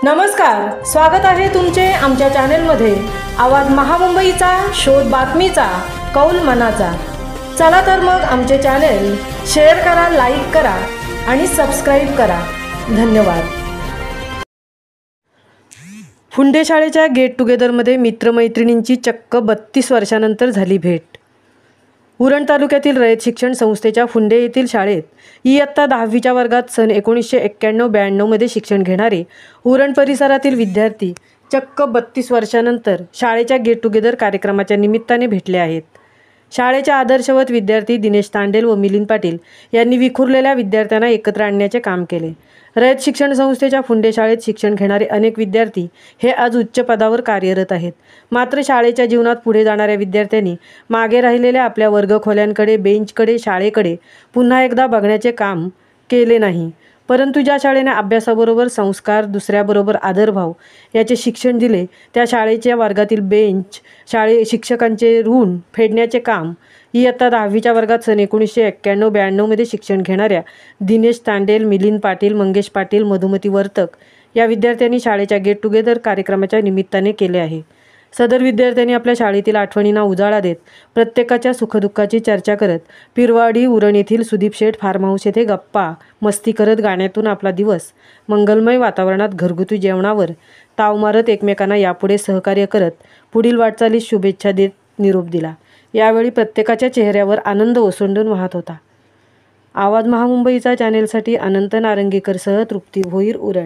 नमस्कार, स्वागत आहे तुमचे आमच्या चॅनलमध्ये। आवाज महामुंबईचा, शोध बातमीचा, कौल मनाचा। चला तर मग आमचे चॅनल शेअर करा, लाईक करा आणि सबस्क्राइब करा। धन्यवाद। फुंडे शाळेच्या गेट टुगेदरमध्ये मित्रमैत्रिणींची चक्क 32 वर्षांनंतर झाली भेट। उरण तालुक्यातील रयत शिक्षण संस्थेच्या फुंडे येथील शाळेत इयत्ता 10वीच्या वर्गात सन 1991-92 मध्ये शिक्षण घेणारे उरण परिसरातील विद्यार्थी चक्क 32 वर्षांनंतर शाळेच्या गेट टुगेदर कार्यक्रमाच्या निमित्ताने भेटले आहेत। शाळेच्या आदर्शवत विद्यार्थी दिनेश तांडेल व मिलिंद पाटील यांनी विखुरलेल्या विद्यार्थ्यांना एकत्र आणण्याचे काम केले। रयत शिक्षण संस्थेच्या फुंडे शाळेत शिक्षण घेणारे अनेक विद्यार्थी हे आज उच्च पदावर कार्यरत आहेत। मात्र शाळेच्या जीवनात पुढे जाणाऱ्या विद्यार्थ्यांनी मागे राहिलेल्या आपल्या वर्गखोल्यांकडे, बेंचकडे, शाळेकडे पुन्हा एकदा बघण्याचे काम केले नाही। परंतु ज्या शाळेने अभ्यासाबरोबर संस्कार, दुसऱ्याबरोबर आदरभाव याचे शिक्षण दिले, त्या शाळेच्या वर्गातील बेंच, शिक्षकांचे ऋण फेडण्याचे काम इयत्ता 10वीच्या वर्गात सन 1991-92 मध्ये शिक्षण घेणाऱ्या दिनेश तांडेल, मिलिंद पाटील, मंगेश पाटील, मधुमती वर्तक या विद्यार्थ्यांनी शाळेच्या गेट टुगेदर कार्यक्रमाच्या निमित्ताने केले आहे। सदर विद्यार्थ्यांनी आपल्या शाळेतील आठवणींना उजाळा देत प्रत्येकाच्या सुखदुःखाची चर्चा करत पिरवाडी उरण येथील सुदीप शेठ फार्म हाऊस येथे गप्पा मस्ती करत गाण्यातून आपला दिवस मंगलमय वातावरणात घरगुती जेवणावर ताव मारत एकमेकांना यापुढे सहकार्य करत पुढील वाटचालीस शुभेच्छा देत निरोप दिला। यावेळी प्रत्येकाच्या चेहऱ्यावर आनंद ओसंडून वाहत होता। आवाज महामुंबईचा चॅनेलसाठी अनंत नारंगीकरसह तृप्ती भोईर, उरण।